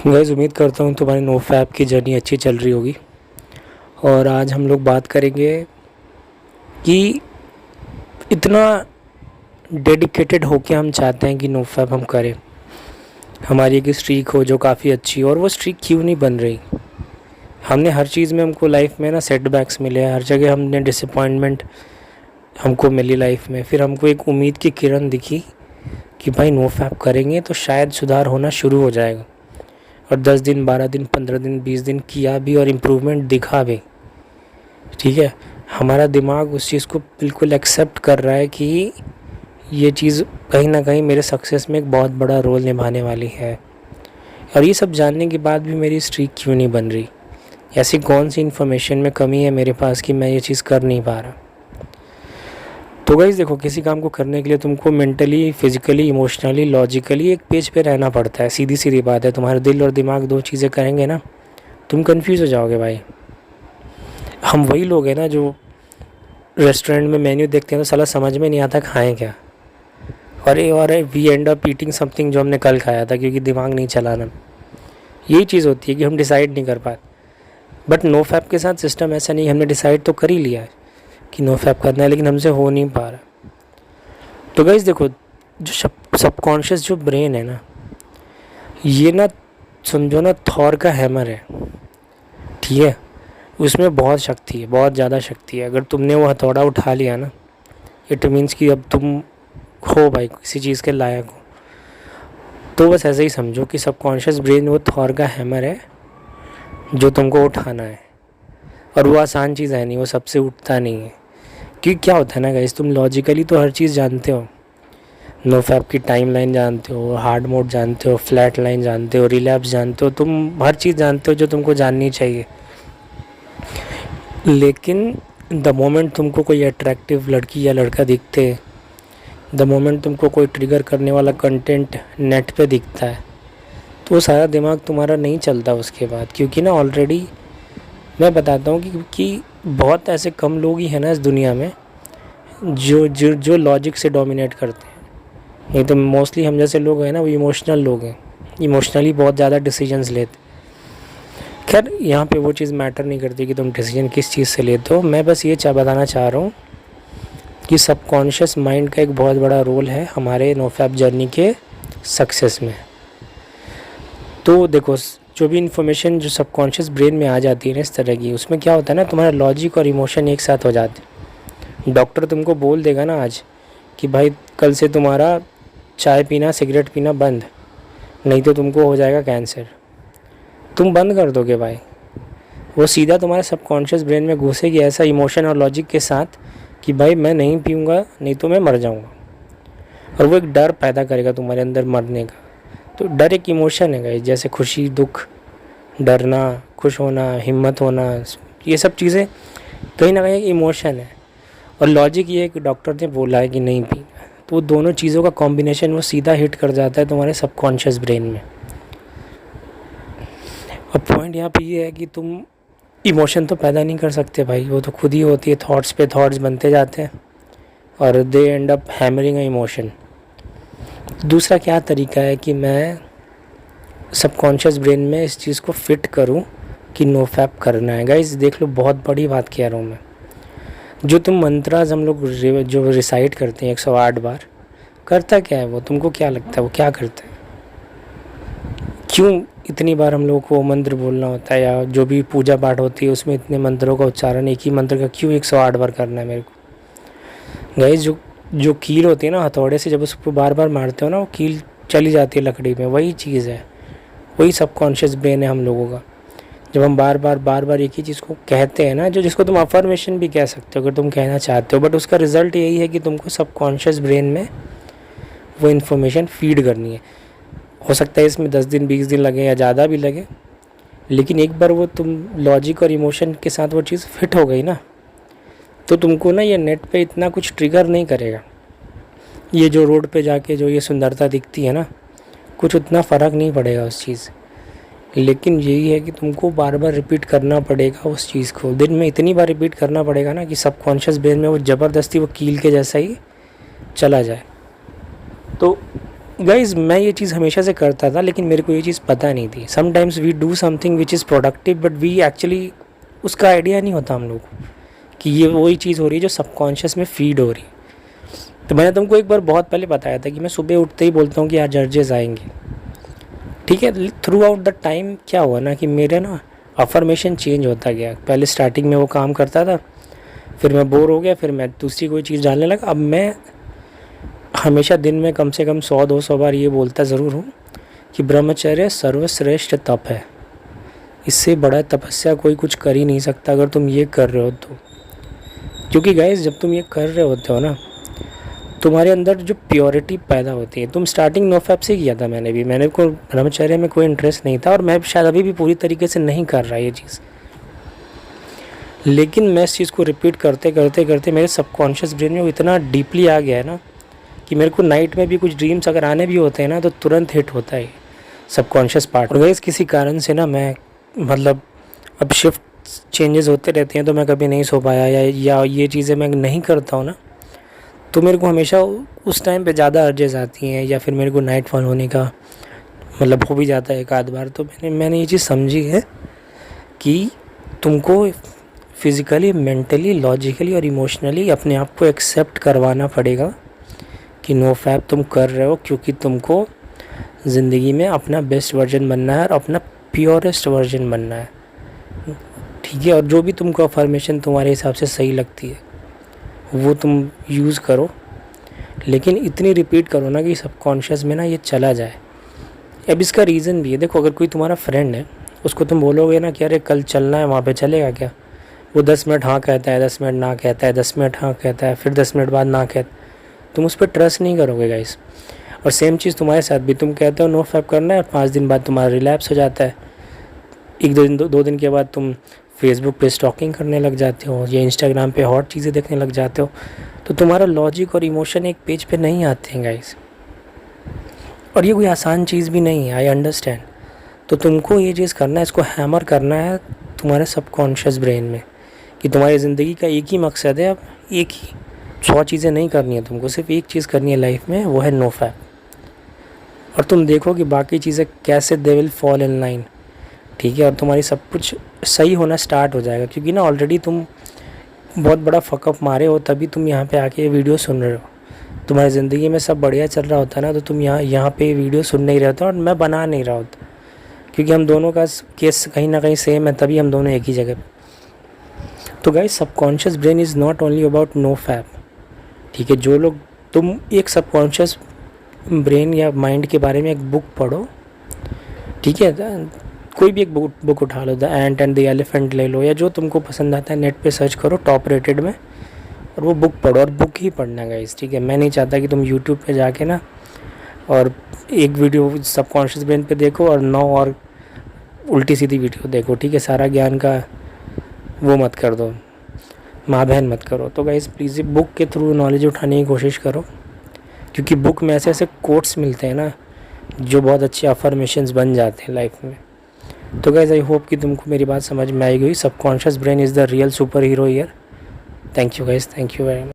Guys, उम्मीद करता हूँ तुम्हारी नो फैप की जर्नी अच्छी चल रही होगी। और आज हम लोग बात करेंगे कि इतना डेडिकेटेड होके हम चाहते हैं कि नो फैप हम करें। हमारी एक स्ट्रीक हो जो काफ़ी अच्छी हो, और वो स्ट्रीक क्यों नहीं बन रही। हमने हर चीज़ में, हमको लाइफ में ना सेटबैक्स मिले, हर जगह हमने डिसअपॉइंटमेंट हमको मिली लाइफ में। फिर हमको एक उम्मीद की किरण दिखी कि भाई नो फैप करेंगे तो शायद सुधार होना शुरू हो जाएगा। और 10 दिन, 12 दिन, 15 दिन, 20 दिन किया भी और इम्प्रूवमेंट दिखा भी। ठीक है, हमारा दिमाग उस चीज़ को बिल्कुल एक्सेप्ट कर रहा है कि ये चीज़ कहीं ना कहीं मेरे सक्सेस में एक बहुत बड़ा रोल निभाने वाली है। और ये सब जानने के बाद भी मेरी स्ट्रीक क्यों नहीं बन रही, ऐसी कौन सी इन्फॉर्मेशन में कमी है मेरे पास कि मैं ये चीज़ कर नहीं पा रहा। तो गाइस देखो, किसी काम को करने के लिए तुमको मेंटली, फिजिकली, इमोशनली, लॉजिकली एक पेज पे रहना पड़ता है। सीधी सीधी बात है, तुम्हारे दिल और दिमाग दो चीज़ें करेंगे ना, तुम कंफ्यूज हो जाओगे भाई। हम वही लोग हैं ना जो रेस्टोरेंट में मेन्यू देखते हैं तो साला समझ में नहीं आता खाएं क्या, और we end up eating something जो हमने कल खाया था, क्योंकि दिमाग नहीं चलाना। यही चीज़ होती है कि हम डिसाइड नहीं कर पाते। बट नो फैप के साथ सिस्टम ऐसा नहीं, हमने डिसाइड तो कर ही लिया है कि नो फैप करना है, लेकिन हमसे हो नहीं पा रहा। तो गाइस देखो, जो सबकॉन्शियस जो ब्रेन है ना, ये ना समझो ना थॉर का हैमर है। ठीक है, उसमें बहुत शक्ति है, बहुत ज़्यादा शक्ति है। अगर तुमने वो हथौड़ा उठा लिया ना, इट मीन्स कि अब तुम हो भाई किसी चीज़ के लायक हो। तो बस ऐसे ही समझो कि सबकॉन्शियस ब्रेन वो थॉर का हैमर है जो तुमको उठाना है। और वो आसान चीज़ है नहीं, वो सबसे उठता नहीं है। क्योंकि क्या होता है ना गाइस, तुम लॉजिकली तो हर चीज़ जानते हो, नो फैप की टाइमलाइन जानते हो, हार्ड मोड जानते हो, फ्लैट लाइन जानते हो, रिलैप्स जानते हो, तुम हर चीज़ जानते हो जो तुमको जाननी चाहिए। लेकिन द मोमेंट तुमको कोई अट्रैक्टिव लड़की या लड़का दिखते, द मोमेंट तुमको कोई ट्रिगर करने वाला कंटेंट नेट पे दिखता है, तो वो सारा दिमाग तुम्हारा नहीं चलता उसके बाद। क्योंकि ना ऑलरेडी मैं बताता हूँ कि बहुत ऐसे कम लोग ही हैं ना इस दुनिया में जो लॉजिक से डोमिनेट करते हैं। नहीं तो मोस्टली हम जैसे लोग हैं ना, वो इमोशनल लोग हैं, इमोशनली बहुत ज़्यादा डिसीजंस लेते। खैर, यहाँ पे वो चीज़ मैटर नहीं करती कि तुम डिसीजन किस चीज़ से लेते हो। मैं बस ये बताना चाह रहा हूँ कि सबकॉन्शियस माइंड का एक बहुत बड़ा रोल है हमारे नो फैप जर्नी के सक्सेस में। तो देखो, जो भी इन्फॉर्मेशन जो सबकॉन्शियस ब्रेन में आ जाती है ना इस तरह की, उसमें क्या होता है ना, तुम्हारा लॉजिक और इमोशन एक साथ हो जाते हैं। डॉक्टर तुमको बोल देगा ना आज कि भाई कल से तुम्हारा चाय पीना, सिगरेट पीना बंद, नहीं तो तुमको हो जाएगा कैंसर। तुम बंद कर दोगे भाई, वो सीधा तुम्हारे सबकॉन्शियस ब्रेन में घुसेगी ऐसा इमोशन और लॉजिक के साथ कि भाई मैं नहीं पीऊँगा, नहीं तो मैं मर जाऊँगा। और वो एक डर पैदा करेगा तुम्हारे अंदर मरने का। तो डर एक इमोशन है गाइस, जैसे खुशी, दुख, डरना, खुश होना, हिम्मत होना, ये सब चीज़ें कहीं ना कहीं एक इमोशन है। और लॉजिक ये है कि डॉक्टर ने बोला है कि नहीं पीना, तो वो दोनों चीज़ों का कॉम्बिनेशन वो सीधा हिट कर जाता है तुम्हारे सबकॉन्शियस ब्रेन में। और पॉइंट यहाँ पे ये है कि तुम इमोशन तो पैदा नहीं कर सकते भाई, वो तो खुद ही होती है, थॉट्स पे थॉट्स बनते जाते हैं और they end up hammering a emotion. दूसरा क्या तरीका है कि मैं सबकॉन्शियस ब्रेन में इस चीज़ को फिट करूं कि नो फैप करना है। गाइस देख लो, बहुत बड़ी बात कह रहा हूँ मैं। जो तुम मंत्राज हम लोग जो रिसाइट करते हैं 108 बार, करता क्या है वो, तुमको क्या लगता है वो क्या करता है? क्यों इतनी बार हम लोगों को मंत्र बोलना होता है, या जो भी पूजा पाठ होती है उसमें इतने मंत्रों का उच्चारण, एक ही मंत्र का क्यों 108 बार करना है मेरे को? गाइस जो कील होती है ना, हथौड़े से जब उसको बार बार मारते हो ना, वो कील चली जाती है लकड़ी में, वही चीज़ है, वही सबकॉन्शियस ब्रेन है हम लोगों का। जब हम बार बार एक ही चीज़ को कहते हैं ना, जिसको तुम अफर्मेशन भी कह सकते हो अगर तुम कहना चाहते हो, बट उसका रिज़ल्ट यही है कि तुमको सबकॉन्शियस ब्रेन में वो इन्फॉर्मेशन फीड करनी है। हो सकता है इसमें 10 दिन, 20 दिन लगे या ज़्यादा भी लगे, लेकिन एक बार वो तुम लॉजिक और इमोशन के साथ वो चीज़ फिट हो गई ना, तो तुमको ना ये नेट पे इतना कुछ ट्रिगर नहीं करेगा। ये जो रोड पे जाके जो ये सुंदरता दिखती है ना, कुछ उतना फ़र्क नहीं पड़ेगा उस चीज़। लेकिन यही है कि तुमको बार बार रिपीट करना पड़ेगा उस चीज़ को, दिन में इतनी बार रिपीट करना पड़ेगा ना कि सबकॉन्शियस ब्रेन में वो ज़बरदस्ती वो कील के जैसा ही चला जाए। तो गाइज मैं ये चीज़ हमेशा से करता था, लेकिन मेरे को ये चीज़ पता नहीं थी। Sometimes we do something which is productive, but we actually उसका आइडिया नहीं होता हम लोग को कि ये वही चीज़ हो रही है जो सबकॉन्शियस में फीड हो रही है। तो मैंने तुमको एक बार बहुत पहले बताया था कि मैं सुबह उठते ही बोलता हूँ कि आज अर्जेस आएंगे, ठीक है। थ्रू आउट द टाइम क्या हुआ ना कि मेरा ना अफर्मेशन चेंज होता गया। पहले स्टार्टिंग में वो काम करता था, फिर मैं बोर हो गया, फिर मैं दूसरी कोई चीज़ डालने लगा। अब मैं हमेशा दिन में कम से कम 100-200 बार ये बोलता ज़रूर हूँ कि ब्रह्मचर्य सर्वश्रेष्ठ तप है। इससे बड़ा तपस्या कोई कुछ कर ही नहीं सकता अगर तुम ये कर रहे हो तो। क्योंकि गाइस जब तुम ये कर रहे होते हो ना, तुम्हारे अंदर जो प्योरिटी पैदा होती है। तुम स्टार्टिंग नोफैप से किया था, मैंने को ब्रह्मचर्य में कोई इंटरेस्ट नहीं था, और मैं शायद अभी भी पूरी तरीके से नहीं कर रहा ये चीज़। लेकिन मैं इस चीज़ को रिपीट करते करते करते मेरे सबकॉन्शियस ब्रेन में वो इतना डीपली आ गया है ना कि मेरे को नाइट में भी कुछ ड्रीम्स अगर आने भी होते हैं ना, तो तुरंत हिट होता है सबकॉन्शियस पार्ट। और गाइस किसी कारण से ना मैं मतलब अब शिफ्ट चेंजेस होते रहते हैं, तो मैं कभी नहीं सो पाया या ये चीज़ें मैं नहीं करता हूँ ना, तो मेरे को हमेशा उस टाइम पे ज़्यादा अर्जेस आती हैं, या फिर मेरे को नाइट फॉल होने का मतलब हो भी जाता है एक आध बार। तो मैंने ये चीज़ समझी है कि तुमको फिज़िकली, मेंटली, लॉजिकली और इमोशनली अपने आप को एक्सेप्ट करवाना पड़ेगा कि नोफैप तुम कर रहे हो, क्योंकि तुमको ज़िंदगी में अपना बेस्ट वर्जन बनना है और अपना प्योरेस्ट वर्जन बनना है, ठीक है। और जो भी तुमको अफर्मेशन तुम्हारे हिसाब से सही लगती है वो तुम यूज़ करो, लेकिन इतनी रिपीट करो ना कि सबकॉन्शियस में ना ये चला जाए। अब इसका रीज़न भी है, देखो अगर कोई तुम्हारा फ्रेंड है, उसको तुम बोलोगे ना कि अरे कल चलना है वहाँ पे, चलेगा क्या? वो 10 मिनट हाँ कहता है, 10 मिनट ना कहता है, 10 मिनट हाँ कहता है, फिर 10 मिनट बाद ना कहता है, तुम उस पर ट्रस्ट नहीं करोगे गाइस। और सेम चीज़ तुम्हारे साथ भी, तुम कहते हो नो फैप करना है, 5 दिन बाद तुम्हारा रिलैप्स हो जाता है, एक दो दिन के बाद तुम फेसबुक पे स्टॉकिंग करने लग जाते हो या इंस्टाग्राम पे हॉट चीज़ें देखने लग जाते हो, तो तुम्हारा लॉजिक और इमोशन एक पेज पे नहीं आते हैं गाइस। और ये कोई आसान चीज़ भी नहीं है, आई अंडरस्टैंड। तो तुमको ये चीज़ करना है, इसको हैमर करना है तुम्हारे सबकॉन्शियस ब्रेन में कि तुम्हारी ज़िंदगी का एक ही मकसद है, अब एक ही, 100 चीज़ें नहीं करनी है तुमको, सिर्फ एक चीज़ करनी है लाइफ में, वो है नो फैप। और तुम देखो कि बाकी चीज़ें कैसे they will fall in line, ठीक है। और तुम्हारी सब कुछ सही होना स्टार्ट हो जाएगा, क्योंकि ना ऑलरेडी तुम बहुत बड़ा फकअप मारे हो, तभी तुम यहाँ पे आके ये वीडियो सुन रहे हो। तुम्हारी ज़िंदगी में सब बढ़िया चल रहा होता है ना, तो तुम यहाँ पे वीडियो सुन नहीं रहे होते और मैं बना नहीं रहा होता, क्योंकि हम दोनों का केस कहीं ना कहीं सेम है, तभी हम दोनों एक ही जगह पे। तो guys subconscious brain is not only about no fap, ठीक है। जो लोग, तुम एक सबकॉन्शियस ब्रेन या माइंड के बारे में एक बुक पढ़ो, ठीक है, कोई भी एक बुक उठा लो, the ant and the elephant ले लो, या जो तुमको पसंद आता है नेट पे सर्च करो टॉप रेटेड में, और वो बुक पढ़ो, और बुक ही पढ़ना गाइस, ठीक है। मैं नहीं चाहता कि तुम यूट्यूब पे जाके ना और एक वीडियो सबकॉन्शियस ब्रेन पे देखो और 9 और उल्टी सीधी वीडियो देखो, ठीक है। सारा ज्ञान का वो मत कर दो, माँ बहन मत करो। तो गाइस प्लीज़ बुक के थ्रू नॉलेज उठाने की कोशिश करो, क्योंकि बुक में ऐसे ऐसे कोट्स मिलते हैं ना जो बहुत अच्छे अफर्मेशंस बन जाते हैं लाइफ में। तो गाइस आई होप कि तुमको मेरी बात समझ में आई गई। Subconscious brain is the real super hero here. Thank you guys, thank you very much.